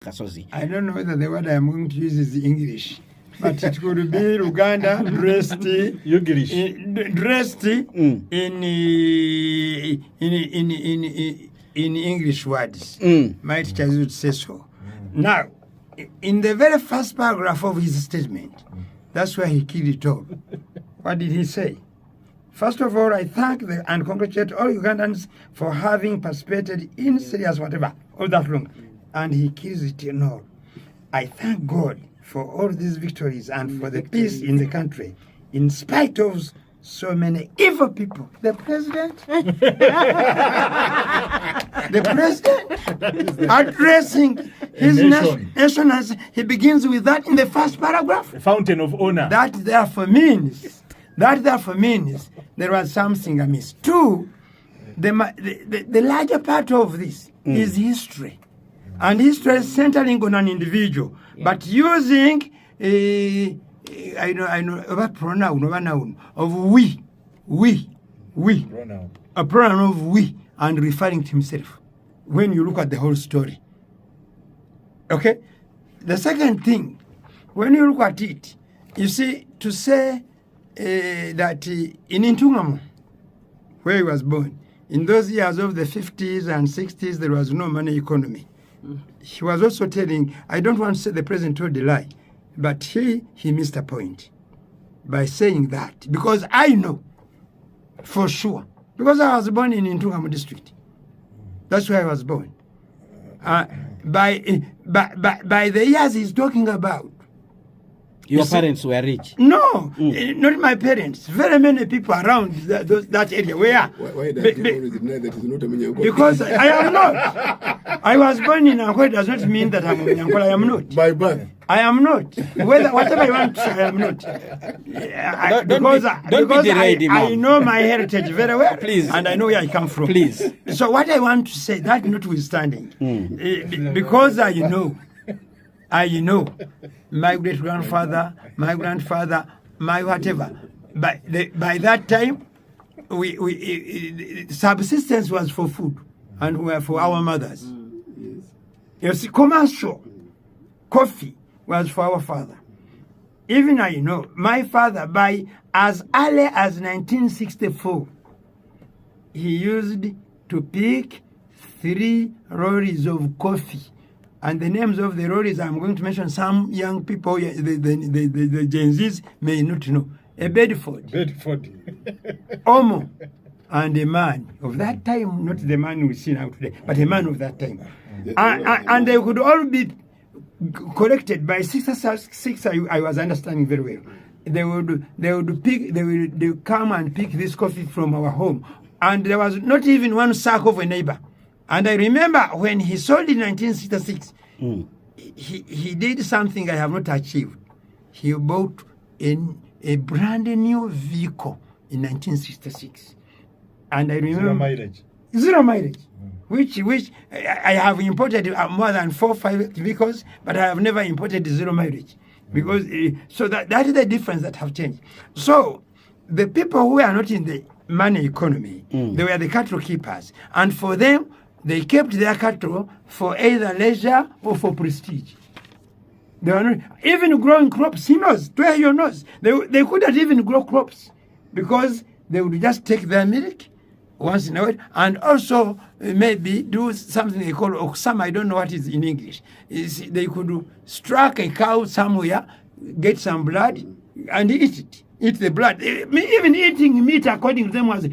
Kasozi. I don't know whether the word I'm going to use is English, but it could be Uganda dressed in English words. My teachers would say so. Now, in the very first paragraph of his statement, that's where he killed it all. What did he say? First of all, I thank and congratulate all Ugandans for having participated in serious whatever, all that long. And he kills it in all. I thank God for all these victories and for the peace in the country, in spite of so many evil people. The president, addressing his nation, as he begins with that in the first paragraph. A fountain of honor. That therefore means there was something amiss. Two, the larger part of this is history. And history is centering on an individual, but using I know a pronoun of we, a pronoun of we, and referring to himself. When you look at the whole story, okay. The second thing, when you look at it, you see to say that in Intungamu, where he was born, in those years of the 50s and 60s, there was no money economy. He was also telling, I don't want to say the president told a lie, but he missed a point by saying that. Because I know for sure, because I was born in Intungamu district. That's where I was born. By the years he's talking about. Your parents were rich? No, not my parents. Very many people around that area. Why does he always deny that he's not a Munyankole? Because I am not. I was born in Angola does not mean that I'm a Munyankole. I am not. By birth? I am not. Whatever you want to say, I am not. Because I know my heritage very well. Please. And I know where I come from. Please. So what I want to say, that notwithstanding, because I know my great-grandfather, my grandfather, my whatever. By that time, we subsistence was for food and were for our mothers. You see, commercial coffee was for our father. Even I know my father, by as early as 1964, he used to pick 3 lorries of coffee. And the names of the lorries, I'm going to mention some young people, the Gen Zs may not know. A Bedford. Omo. And a man of that time, not the man we see now today, but a man of that time. And they could all be collected by 6 I was understanding very well. They would come and pick this coffee from our home. And there was not even one sack of a neighbor. And I remember when he sold in 1966, he did something I have not achieved. He bought a brand new vehicle in 1966. And I remember... Zero mileage. Which I have imported more than 4 or 5 vehicles, but I have never imported zero mileage. Because, so that is the difference that have changed. So, the people who are not in the money economy, they were the cattle keepers. And for them, they kept their cattle for either leisure or for prestige. They were not even growing crops. He knows, to your nose. They couldn't even grow crops because they would just take their milk once in a while and also maybe do something they call oksama. I don't know what is in English. They could strike a cow somewhere, get some blood, and eat it. Eat the blood. Even eating meat, according to them, was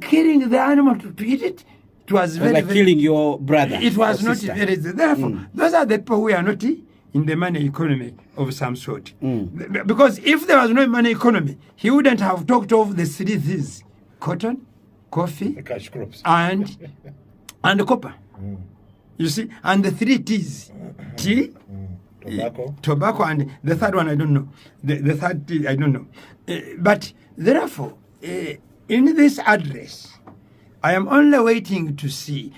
killing the animal to eat it. It was very, like killing your brother. It was not very. Therefore, those are the people who are not in the money economy of some sort. Because if there was no money economy, he wouldn't have talked of the 3 things: cotton, coffee, cash crops, and copper. You see, and the 3 T's: tea, tobacco, and the third one I don't know. The third T I don't know. But therefore, in this address, I am only waiting to see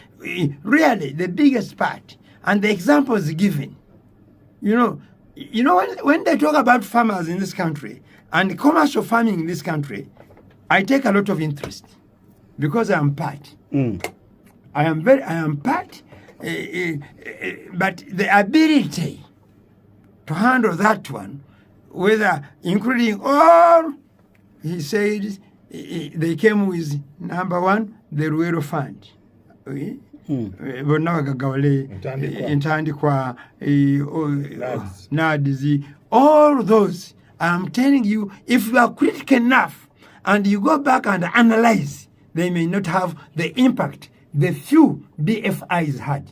really the biggest part and the examples given. You know when they talk about farmers in this country and commercial farming in this country, I take a lot of interest because I am part. I am part. but the ability to handle that one, whether including all, he said, they came with number one, the Ruero Fund. Bonna bagagawale entandikwa NADS, all those. I'm telling you, if you are critical enough and you go back and analyze, they may not have the impact the few DFIs had,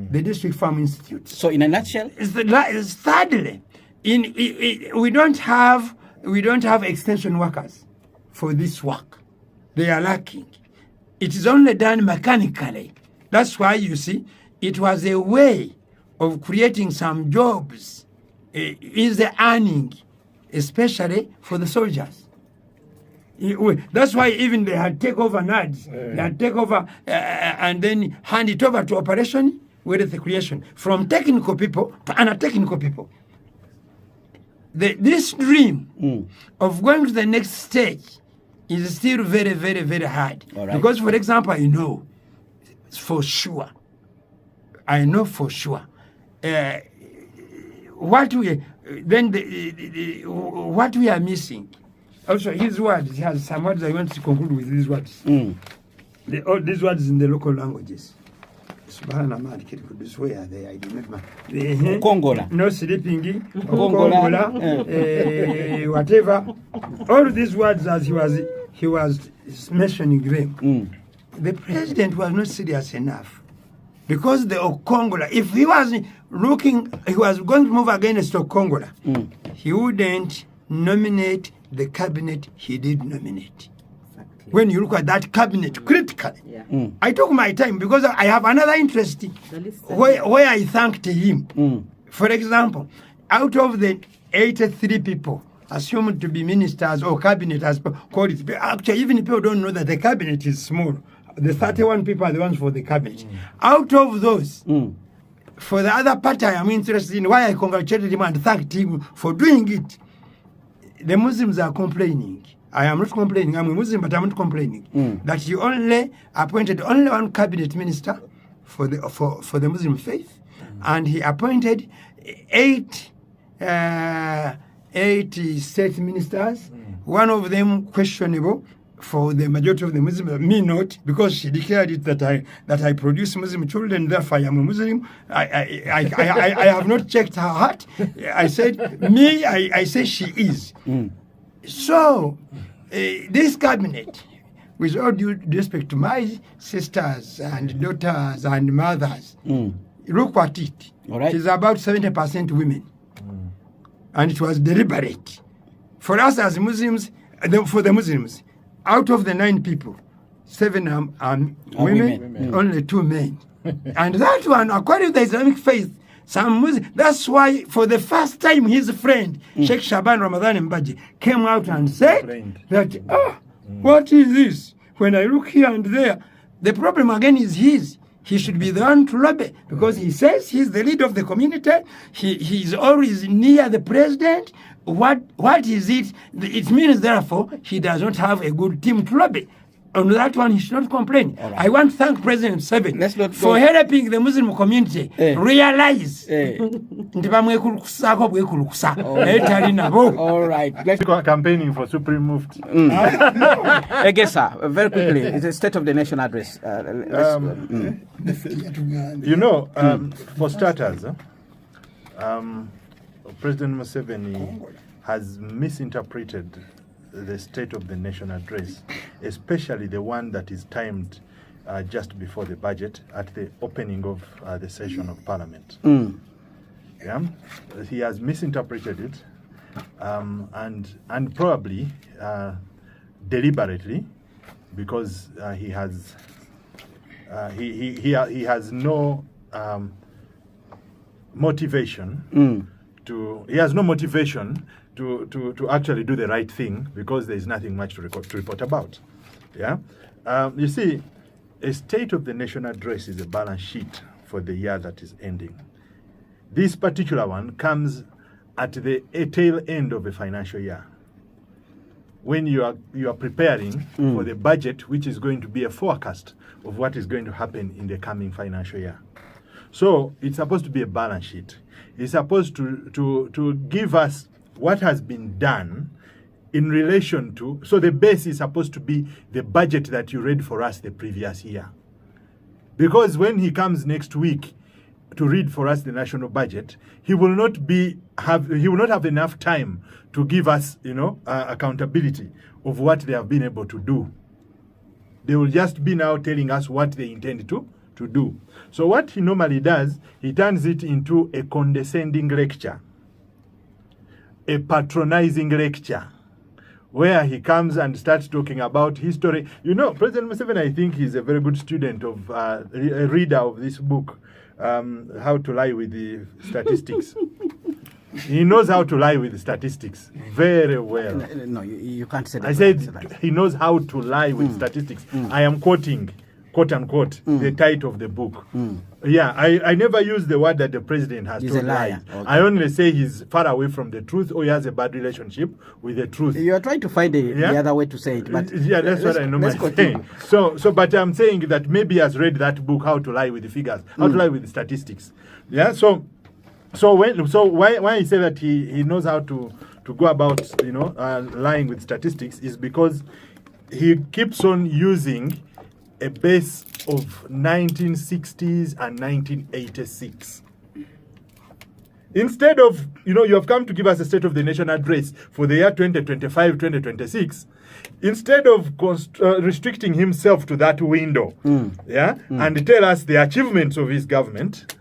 the District Farm Institutes. So in a nutshell? Thirdly, we don't have extension workers for this work. They are lacking. It is only done mechanically. That's why you see it was a way of creating some jobs, is the earning, especially for the soldiers. That's why even they had take over NADS, they had take over and then hand it over to operation with the creation from technical people to untechnical people. This dream of going to the next stage is still very, very, very hard. Right. Because, for example, I know for sure, what we are missing. Also, his words, he has some words I want to conclude with these words. All these words in the local languages. Where they? I remember. Kongola. No sleeping. Kongola. Whatever. All these words as he was mentioning them. The president was not serious enough. Because the Okongola, if he was going to move against Okongola, he wouldn't nominate the cabinet he did nominate. Exactly. When you look at that cabinet critically, I took my time because I have another interest where I thanked him. For example, out of the 83 people assumed to be ministers or cabinet as called it, actually even people don't know that the cabinet is small. The 31 people are the ones for the cabinet. Out of those, for the other party I am interested in, why I congratulated him and thanked him for doing it, the Muslims are complaining. I am not complaining. I'm a Muslim, but I'm not complaining. That he only appointed only one cabinet minister for the Muslim faith, and he appointed eight state ministers. One of them questionable for the majority of the Muslims, me not, because she declared it that I produce Muslim children, therefore I am a Muslim. I have not checked her heart. I said, me, I say she is. So, this cabinet, with all due respect to my sisters and daughters and mothers, look at it. Right. It is about 70% women. And it was deliberate. For us as Muslims, for the Muslims, out of the 9 people, 7 are women, only 2 men. And that one, according to the Islamic faith, some Muslims, that's why for the first time his friend, Sheikh Shaban Ramadan Mbaji, came out and said that, what is this? When I look here and there, the problem again is his. He should be the one to lobby because he says he's the leader of the community. He's always near the president. What is it? It means, therefore, he does not have a good team to lobby. On that one, he should not complain. Right. I want to thank President Seven for helping the Muslim community realize. All right. Let's go campaigning for Supreme Mufti. Egesa, very quickly, it's a State of the Nation address. For starters, President Museveni has misinterpreted the State of the Nation address, especially the one that is timed just before the budget at the opening of the session of Parliament. Yeah, he has misinterpreted it, and probably deliberately, because he has no motivation he has no motivation to actually do the right thing, because there is nothing much to report about. Yeah, you see, a State of the Nation address is a balance sheet for the year that is ending. This particular one comes at the tail end of a financial year, when you are preparing for the budget, which is going to be a forecast of what is going to happen in the coming financial year. So it's supposed to be a balance sheet. It's supposed to give us what has been done in relation to, so the base is supposed to be the budget that you read for us the previous year. Because when he comes next week to read for us the national budget, he will not have enough time to give us, accountability of what they have been able to do. They will just be now telling us what they intend to do. So what he normally does, he turns it into a condescending lecture, a patronizing lecture, where he comes and starts talking about history. President Museveni, I think he's a very good student of, a reader of this book, How to Lie with the Statistics. He knows how to lie with statistics very well. No, you can't say that. I said he knows how to lie with statistics. I am quoting, quote unquote, the title of the book. Yeah, I never use the word that the president has He's told a liar. lies. Okay. I only say he's far away from the truth or he has a bad relationship with the truth. You are trying to find the other way to say it, but Yeah, that's what I normally say. So, but I'm saying that maybe he has read that book, How to Lie with the Figures, How to Lie with the Statistics. Yeah, so why I say that he knows how to go about lying with statistics is because he keeps on using a base of 1960s and 1986. Instead of, you have come to give us a State of the Nation address for the year 2025, 2026, instead of restricting himself to that window, and tell us the achievements of his government,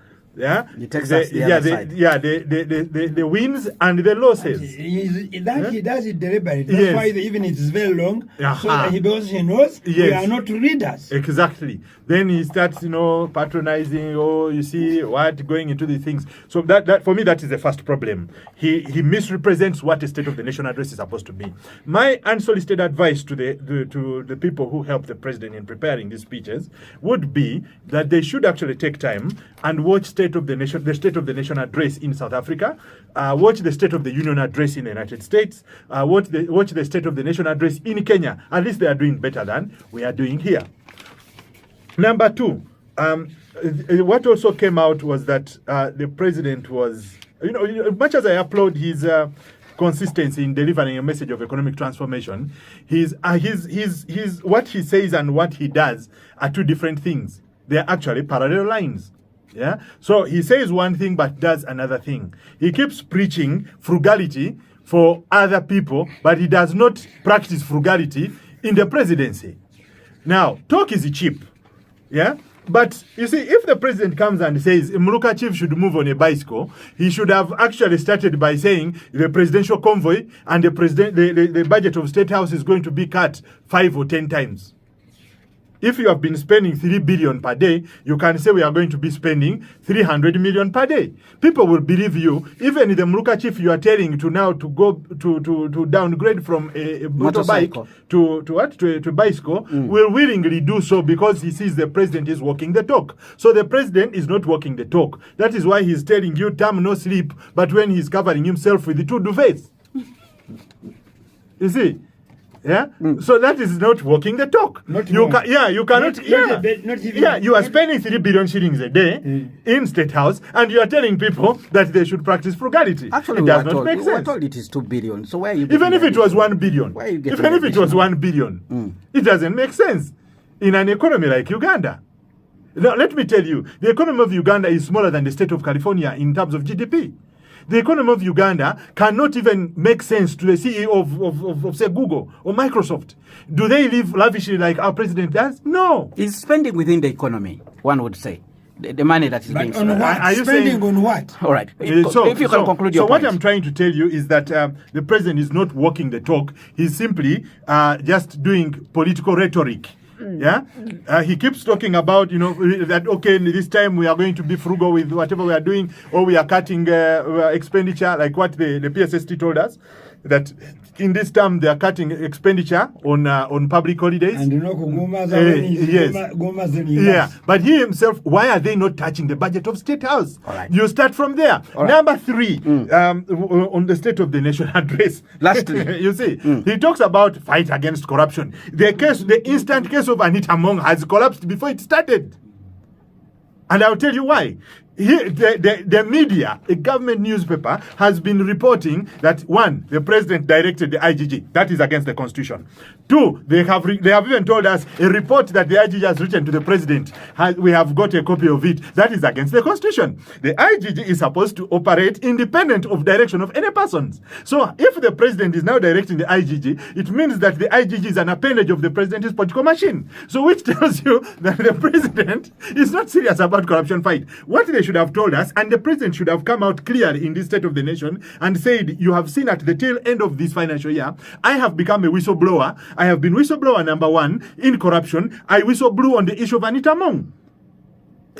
He takes us the other side. The wins and the losses. He does it deliberately. That's why even it's very long, so that he knows we are not readers. Exactly. Then he starts, patronizing. Oh, you see what going into the things. So that for me, that is the first problem. He misrepresents what a State of the Nation address is supposed to be. My unsolicited advice to the people who help the president in preparing these speeches would be that they should actually take time and watch the State of the Nation address in South Africa, watch the State of the Union address in the United States, watch the State of the Nation address in Kenya. At least they are doing better than we are doing here. Number two, what also came out was that the president was, much as I applaud his consistency in delivering a message of economic transformation, his what he says and what he does are two different things. They are actually parallel lines. Yeah. So he says one thing but does another thing. He keeps preaching frugality for other people, but he does not practice frugality in the presidency. Now, talk is cheap. Yeah. But you see, if the president comes and says Muluka chief should move on a bicycle, he should have actually started by saying the presidential convoy and the budget of State House is going to be cut 5 or 10 times. If you have been spending 3 billion per day, you can say we are going to be spending 300 million per day. People will believe you. Even the Muluka chief you are telling to now to go to downgrade from a motorbike to bicycle will willingly do so because he sees the president is walking the talk. So the president is not walking the talk. That is why he's telling you time no sleep, but when he's covering himself with the 2 duvets. You see? Yeah, so that is not walking the talk. You cannot. You are spending 3 billion shillings a day in State House, and you are telling people that they should practice frugality. Actually, it does not make sense. We were told it is 2 billion. So where are you? Even if it was 1 billion, where are you getting even if it was 1 billion, it doesn't make sense in an economy like Uganda. Now, let me tell you, the economy of Uganda is smaller than the state of California in terms of GDP. The economy of Uganda cannot even make sense to the CEO of say, Google or Microsoft. Do they live lavishly like our president does? No. He's spending within the economy, one would say. The money that is being spent. Are you spending on what? All right. If you can conclude your point. So what I'm trying to tell you is that the president is not walking the talk. He's simply just doing political rhetoric. Yeah, he keeps talking about that okay, this time we are going to be frugal with whatever we are doing, or we are cutting expenditure, like what the PSST told us that in this term they are cutting expenditure on public holidays. And yes, but he himself, why are they not touching the budget of State House? All right. You start from there. All right. Number 3, on the State of the Nation address. Lastly, you see, he talks about fight against corruption. The instant case of Anita Mong has collapsed before it started. And I'll tell you why. The media, a government newspaper, has been reporting that, one, the president directed the IGG. That is against the constitution. Two, they have even told us a report that the IGG has written to the president. We have got a copy of it. That is against the constitution. The IGG is supposed to operate independent of direction of any persons. So if the president is now directing the IGG, it means that the IGG is an appendage of the president's political machine. So which tells you that the president is not serious about corruption fight. What they should have told us, and the president should have come out clearly in this State of the Nation and said, you have seen at the tail end of this financial year, I have become a whistleblower. I have been whistleblower number 1 in corruption. I whistleblew on the issue of Anita Mong.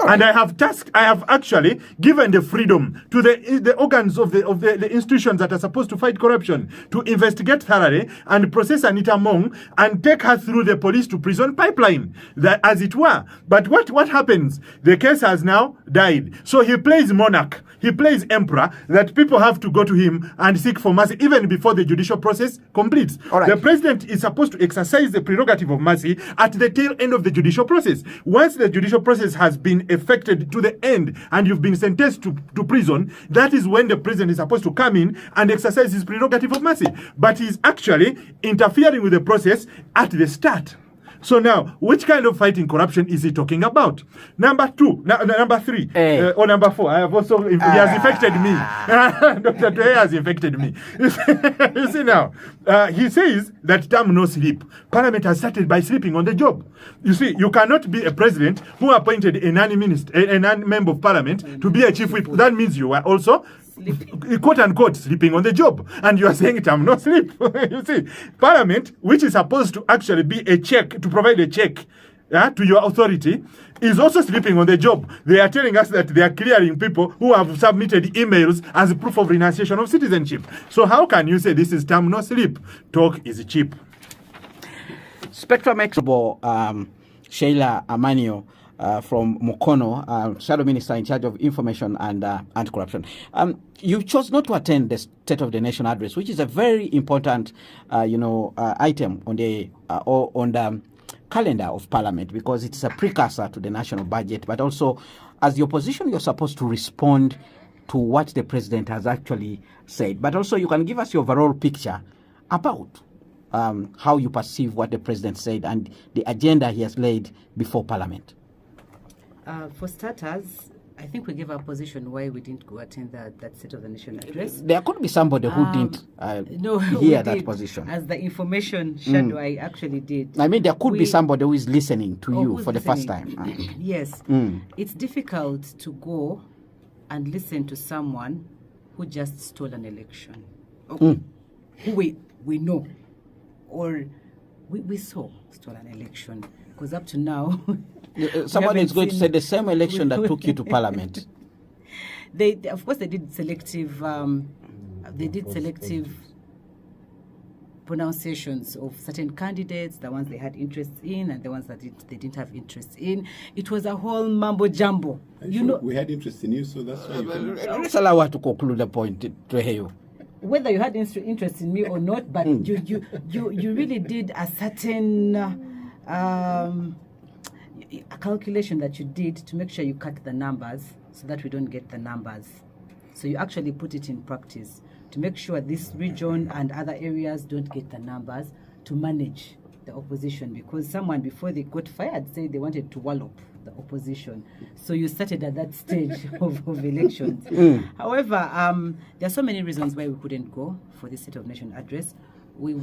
And I have actually given the freedom to the organs of the institutions that are supposed to fight corruption to investigate thoroughly and process Anita Mong and take her through the police to prison pipeline, that, as it were. But what happens? The case has now died. So he plays monarch. He plays emperor, that people have to go to him and seek for mercy even before the judicial process completes. All right. The president is supposed to exercise the prerogative of mercy at the tail end of the judicial process. Once the judicial process has been effected to the end and you've been sentenced to prison, that is when the president is supposed to come in and exercise his prerogative of mercy. But he's actually interfering with the process at the start. So now, which kind of fighting corruption is he talking about? Number 3, or number 4. I have also, he has infected me. Dr. Toye has infected me. You see now, he says that term no sleep. Parliament has started by sleeping on the job. You see, you cannot be a president who appointed a non-member of parliament to be a chief whip. That means you are also quote unquote sleeping on the job, and you are saying it, I'm not sleep. You see, Parliament, which is supposed to actually be a check, to provide a check to your authority, is also sleeping on the job. They are telling us that they are clearing people who have submitted emails as proof of renunciation of citizenship. So how can you say this is term no sleep? Talk is cheap. Spectrum Expo, Shiela Amanio, from Mukono, Shadow Minister in charge of information and anti-corruption. You chose not to attend the State of the Nation address, which is a very important, item on the calendar of Parliament, because it's a precursor to the national budget. But also, as the opposition, you're supposed to respond to what the president has actually said. But also, you can give us your overall picture about how you perceive what the president said and the agenda he has laid before Parliament. For starters, I think we gave our position why we didn't go attend that State of the Nation address. There could be somebody who didn't hear that position. As the information shadow, I actually did. I mean, there could be somebody who is listening to you for the first time. Yes. It's difficult to go and listen to someone who just stole an election. Who we know, or we saw stole an election. Because up to now... Somebody is going to say the same election that took you to Parliament. Of course, they did selective pronunciations of certain candidates, the ones they had interest in and the ones that they didn't have interest in. It was a whole mambo jumbo. We had interest in you, so that's why Let's allow her to conclude the point, to hear you. Whether you had interest in me or not, but you really did a certain a calculation that you did to make sure you cut the numbers so that we don't get the numbers. So you actually put it in practice to make sure this region and other areas don't get the numbers, to manage the opposition, because someone before they got fired said they wanted to wallop the opposition. So you started at that stage of elections. However, there are so many reasons why we couldn't go for the State of Nation address. We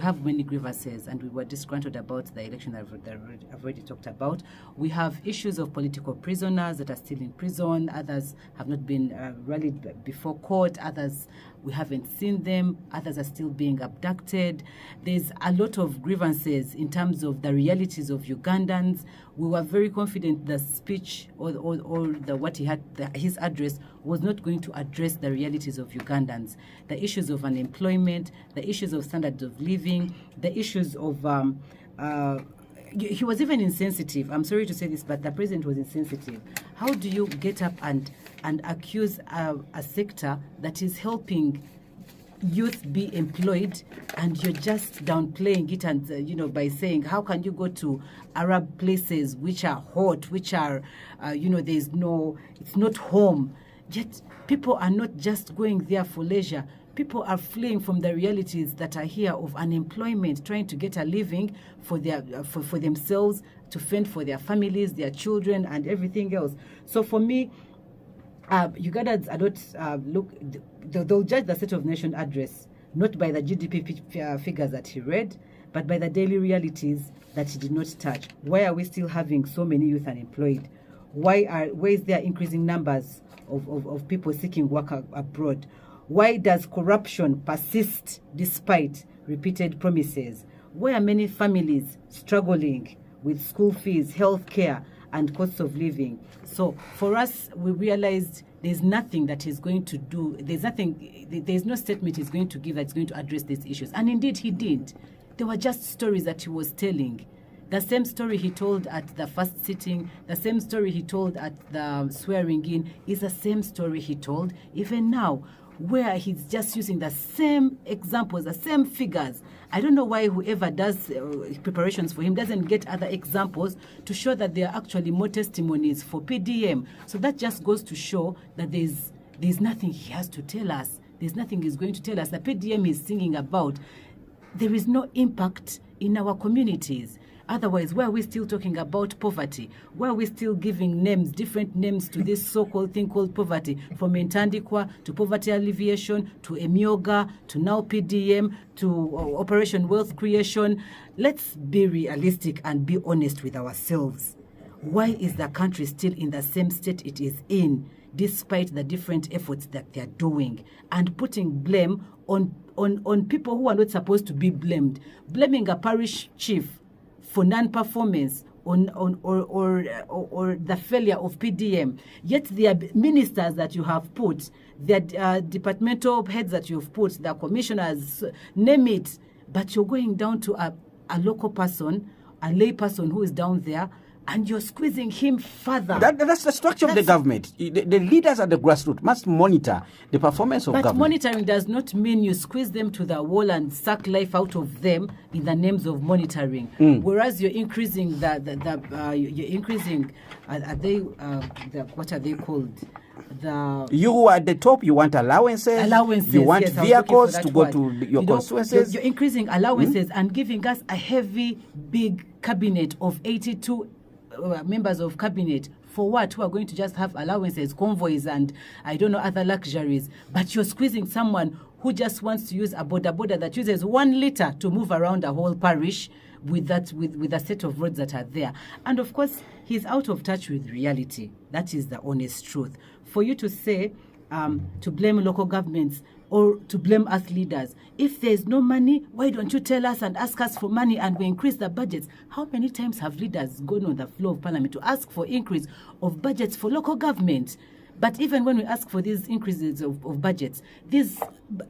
have many grievances, and we were disgruntled about the election that I've already talked about. We have issues of political prisoners that are still in prison. Others have not been rallied before court. Others, we haven't seen them. Others are still being abducted. There's a lot of grievances in terms of the realities of Ugandans. We were very confident the speech or what he had, his address was not going to address the realities of Ugandans, the issues of unemployment, the issues of standards of living, the issues of he was even insensitive. I'm sorry to say this, but the president was insensitive. How do you get up and accuse a sector that is helping youth be employed, and you're just downplaying it, and by saying, how can you go to Arab places which are hot, which are it's not home. Yet people are not just going there for leisure. People are fleeing from the realities that are here of unemployment, trying to get a living for for themselves, to fend for their families, their children, and everything else. So for me, Ugandans are not they'll judge the State of Nation address not by the GDP figures that he read, but by the daily realities that he did not touch. Why are we still having so many youth unemployed? Why is there increasing numbers of people seeking work abroad? Why does corruption persist despite repeated promises? Why are many families struggling with school fees, health care, and costs of living? So for us, we realized there's nothing that he's going to do. There's no statement he's going to give that's going to address these issues. And indeed, he did. They were just stories that he was telling. The same story he told at the first sitting, the same story he told at the swearing in, is the same story he told even now, where he's just using the same examples, the same figures. I don't know why whoever does preparations for him doesn't get other examples to show that there are actually more testimonies for PDM. So that just goes to show that there's nothing he has to tell us. There's nothing he's going to tell us. The PDM he's singing about, there is no impact in our communities. Otherwise, why are we still talking about poverty? Why are we still giving names, different names to this so-called thing called poverty? From Intandikwa to poverty alleviation to Emyoga to now PDM to Operation Wealth Creation. Let's be realistic and be honest with ourselves. Why is the country still in the same state it is in, despite the different efforts that they're doing, and putting blame on people who are not supposed to be blamed? Blaming a parish chief for non-performance or the failure of PDM. Yet there are ministers that you have put, the departmental heads that you've put, the commissioners, name it, but you're going down to a local person, a lay person who is down there, and you're squeezing him further. That's the structure of the government. The leaders at the grassroots must monitor the performance of government. But monitoring does not mean you squeeze them to the wall and suck life out of them in the names of monitoring. Whereas you're increasing what are they called? You at the top, you want allowances. You want vehicles to go to your constituencies. You're increasing allowances and giving us a heavy, big cabinet of 82 members of cabinet. For what? Who are going to just have allowances, convoys, and I don't know, other luxuries. But you're squeezing someone who just wants to use a boda that uses 1 liter to move around a whole parish with a set of roads that are there. And of course, he's out of touch with reality. That is the honest truth. For you to say, to blame local governments or to blame us leaders, if there's no money, why don't you tell us and ask us for money and we increase the budgets? How many times have leaders gone on the floor of parliament to ask for increase of budgets for local government? But even when we ask for these increases of budgets, these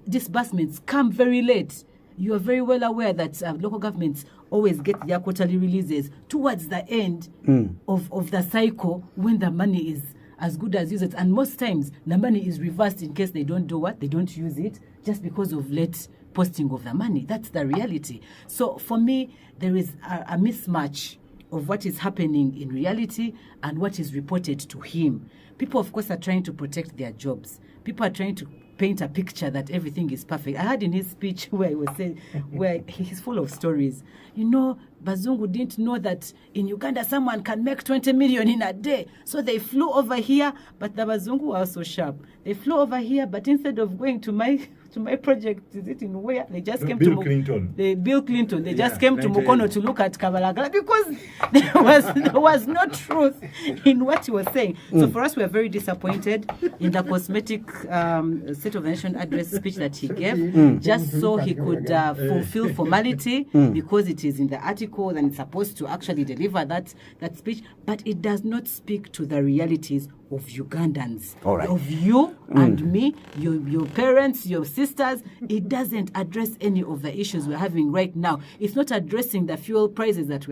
disbursements come very late. You are very well aware that local governments always get their quarterly releases towards the end of the cycle when the money is as good as used. And most times, the money is reversed in case they don't do what? They don't use it just because of late posting of the money. That's the reality. So for me, there is a mismatch of what is happening in reality and what is reported to him. People, of course, are trying to protect their jobs. People are trying to paint a picture that everything is perfect. I heard in his speech where he was saying, where he's full of stories. You know, Bazungu didn't know that in Uganda someone can make 20 million in a day. So they flew over here, but the Bazungu were also sharp. They flew over here, but instead of going to my project, is it in where? They just came Bill to Clinton. Bill Clinton. They just came to Mukono to look at Kabalagala because there was no truth in what he was saying. So for us, we are very disappointed in the cosmetic State of the Nation address speech that he gave, just so he could fulfill formality because it is in the article and it's supposed to actually deliver that speech, but it does not speak to the realities of Ugandans, All right. of you and me, your parents, your sisters. It doesn't address any of the issues we're having right now. It's not addressing the fuel prices that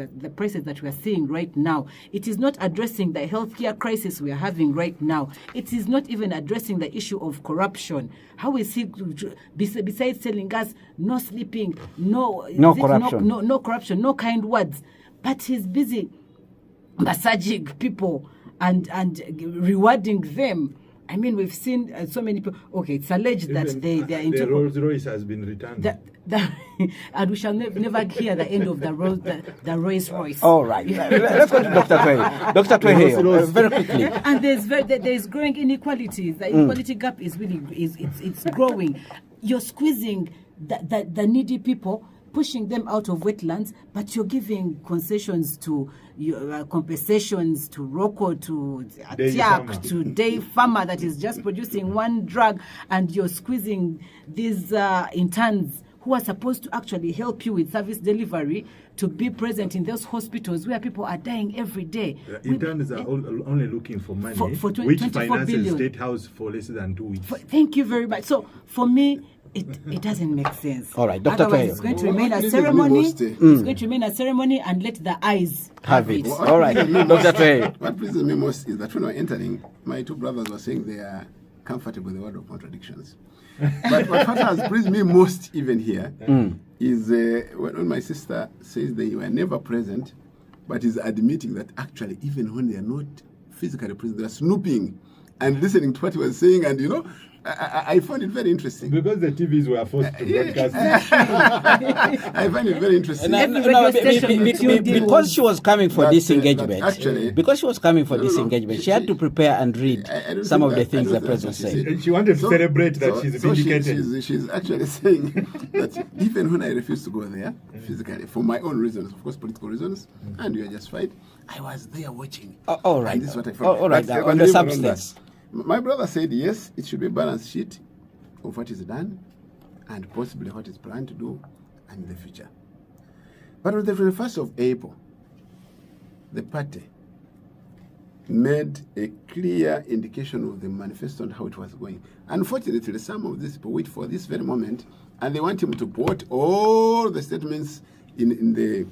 we're seeing right now. It is not addressing the healthcare crisis we are having right now. It is not even addressing the issue of corruption. How is he, besides telling us no sleeping, no corruption, no corruption, no kind words, but he's busy massaging people and rewarding them. I mean, we've seen so many people. Okay, it's alleged that they are into the Rolls Royce has been returned. And we shall never hear the end of the Rolls Royce. All right. Let's go to Dr. Twehe. Dr. Twehe, very quickly. And there's growing inequalities. The inequality gap is really it's growing. You're squeezing the needy people, pushing them out of wetlands, but you're giving concessions to compensations to Rocco, to Atiak, to Dave Farmer that is just producing one drug, and you're squeezing these interns who are supposed to actually help you with service delivery to be present in those hospitals where people are dying every day. Interns are only looking for money, for which 24 finances billion. State House for less than 2 weeks. Thank you very much. So for me, it doesn't make sense. All right, Dr. Otherwise, Twehe. it's going to remain a ceremony. It's going to remain a ceremony, and let the eyes Have it. What All right, pleases me Dr. most- Twehe. What pleases me most is that when we were entering, my two brothers were saying they are comfortable with the word of contradictions. But what has pleased me most even here is when my sister says they were never present, but is admitting that actually even when they are not physically present, they are snooping and listening to what he was saying, and I found it very interesting. Because the TVs were forced to broadcast. I find it very interesting. Because she was coming for this engagement. Actually, Because she was coming for this engagement, she had to prepare and read I don't some think of the that- things I the don't president think that's what said. she She wanted to celebrate that she's vindicated. She's actually saying that even when I refused to go there physically, for my own reasons, of course, political reasons, and you are justified, I was there watching. All right. And this is what I found. All right. But On the leave it on substance. that. My brother said, yes, it should be a balance sheet of what is done and possibly what is planned to do and in the future. But on the 21st of April, the party made a clear indication of the manifesto and how it was going. Unfortunately, some of these people wait for this very moment, and they want him to put all the statements in the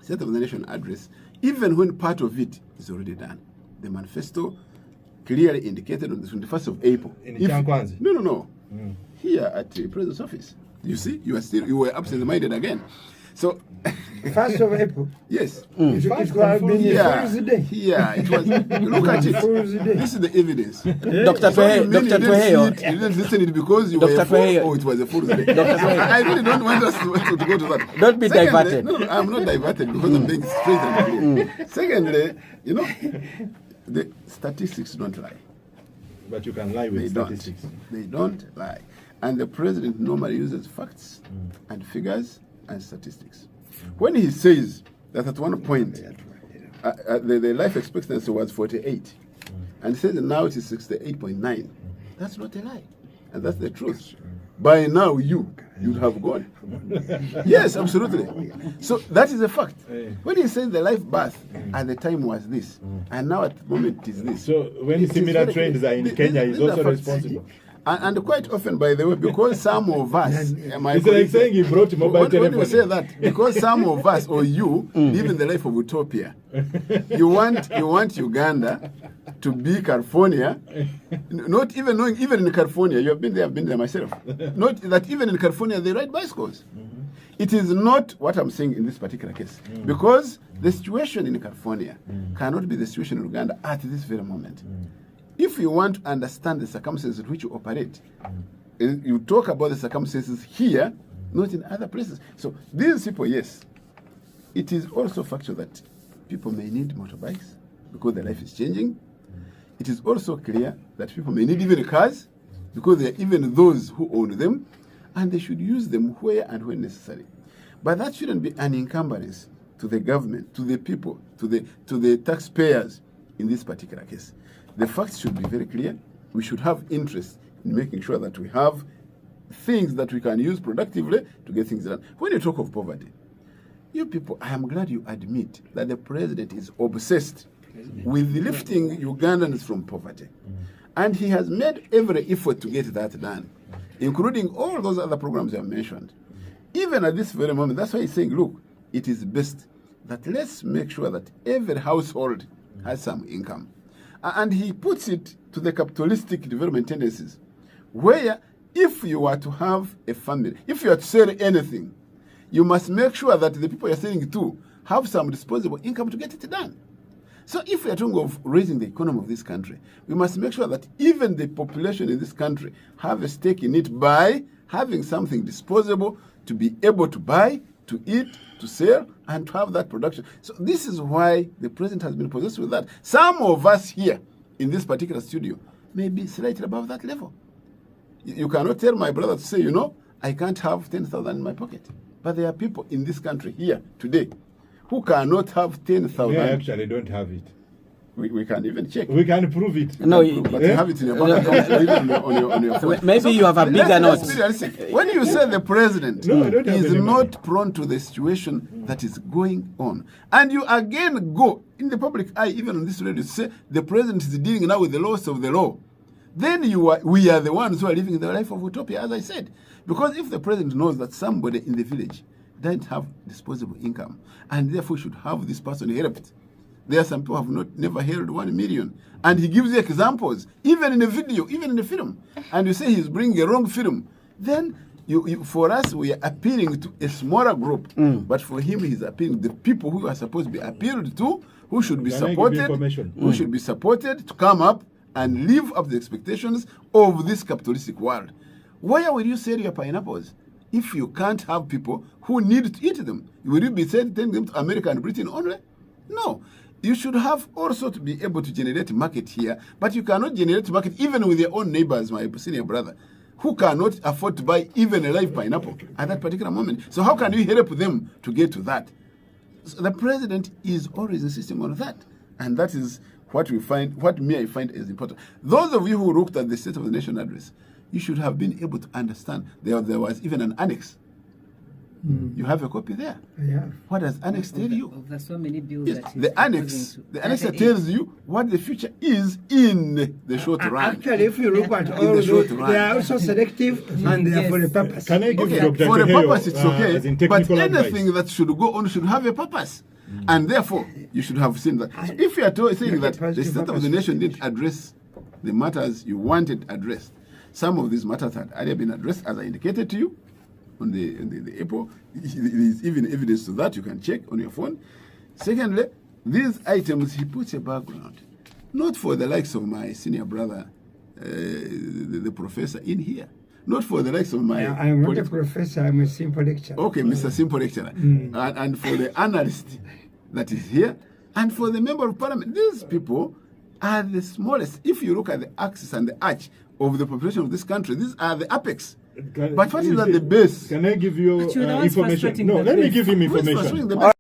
State of the Nation address, even when part of it is already done. The manifesto clearly indicated on the 21st of April. In Chankwanzi? No. Here at the President's office. You see, you were absent-minded again. So, 1st of April. yes. It could have been a Fool's Day. Yeah, it was. Look at Fool's Day. it. This is the evidence. Dr. So you Twehe, mean Dr. you didn't see Twehe, it, you didn't listen it because you Dr. were a fool, Twehe. or it was a fool's day. Twehe. I really don't want us to go to that. Don't be Secondly, diverted. No, I'm not diverted because I'm being straight and clear. Secondly, the statistics don't lie. But you can lie with statistics. They don't lie. And the president normally uses facts and figures and statistics. When he says that at one point the life expectancy was 48, and says that now it is 68.9, that's not a lie. And that's the truth. By now, you'd have gone. Yes, absolutely. So that is a fact. When he says the life birth at the time was this, and now at the moment it is this. So when it is similar very trends clear. are in These- Kenya, these he's are also facts. responsible. And quite often, by the way, because some of us, my It's like colleagues- saying he brought mobile when telephone. you say that, because some of us or you live in the life of utopia, you want Uganda to be California, not even knowing, even in California, you have been there, I've been there myself, not that even in California they ride bicycles. It is not what I'm saying in this particular case, because the situation in California cannot be the situation in Uganda at this very moment. If you want to understand the circumstances in which you operate, you talk about the circumstances here, not in other places. So these people, yes, it is also factual that people may need motorbikes because their life is changing. It is also clear that people may need even cars because there are even those who own them, and they should use them where and when necessary. But that shouldn't be an encumbrance to the government, to the people, to the taxpayers in this particular case. The facts should be very clear. We should have interest in making sure that we have things that we can use productively to get things done. When you talk of poverty, you people, I am glad you admit that the president is obsessed with lifting Ugandans from poverty. And he has made every effort to get that done, including all those other programs I have mentioned. Even at this very moment, that's why he's saying, look, it is best that let's make sure that every household has some income. And he puts it to the capitalistic development tendencies, where if you are to have a family, if you are to sell anything, you must make sure that the people you're selling to have some disposable income to get it done. So if we are talking of raising the economy of this country, we must make sure that even the population in this country have a stake in it by having something disposable to be able to buy, to eat, to sell, and to have that production. So this is why the president has been possessed with that. Some of us here in this particular studio may be slightly above that level. You cannot tell my brother to say, you know, I can't have 10,000 in my pocket. But there are people in this country here today who cannot have 10,000. They actually don't have it. We can even check. We can prove it. No, But you have it in your bank account, on your phone. Maybe you have a bigger note. Let's be realistic. When you say the president No, I don't have is any money. not prone to the situation that is going on, and you again go in the public eye, even on this radio, say the president is dealing now with the loss of the law, then we are the ones who are living the life of utopia, as I said. Because if the president knows that somebody in the village doesn't have disposable income, and therefore should have this person helped, there are some people who have never held 1 million. And he gives you examples, even in a video, even in a film. And you say he's bringing a wrong film. Then, for us, we are appealing to a smaller group. But for him, he's appealing to the people who are supposed to be appealed to, who should be Can I give you supported, information? who should be supported to come up and live up to the expectations of this capitalistic world. Why will you sell your pineapples if you can't have people who need to eat them? Will you be sending them to America and Britain only? No. You should have also to be able to generate market here, but you cannot generate market even with your own neighbors, my senior brother, who cannot afford to buy even a live pineapple at that particular moment. So how can you help them to get to that? So the president is always insisting on that. And that is what we find, what I find is important. Those of you who looked at the State of the Nation address, you should have been able to understand there was even an annex. You have a copy there. Yeah. What does annex tell you? There's so many bills Yes, that he's the annex tells you what the future is in the short run. Actually, if you look at all the those, short run. they are also selective and they are for a purpose. Can I give Okay, Dr. for a Keheyo, purpose it's as in okay, but technical anything advice? that should go on should have a purpose. And therefore, you should have seen that. So if you are saying that the State of the Nation didn't address the matters you wanted addressed, some of these matters had earlier been addressed, as I indicated to you, on the April. There is even evidence to that. You can check on your phone. Secondly, these items, he puts a background, not for the likes of my senior brother, the professor in here, not for the likes of my... I am not a professor, I'm a simple lecturer. Okay, Mr. Simple Lecturer. And for the analyst that is here, and for the member of parliament. These people are the smallest. If you look at the axis and the arch of the population of this country, these are the apex. But what is at the base? Can I give you But you're the ones information? frustrating No, the let me base. give him Who is information. frustrating the base?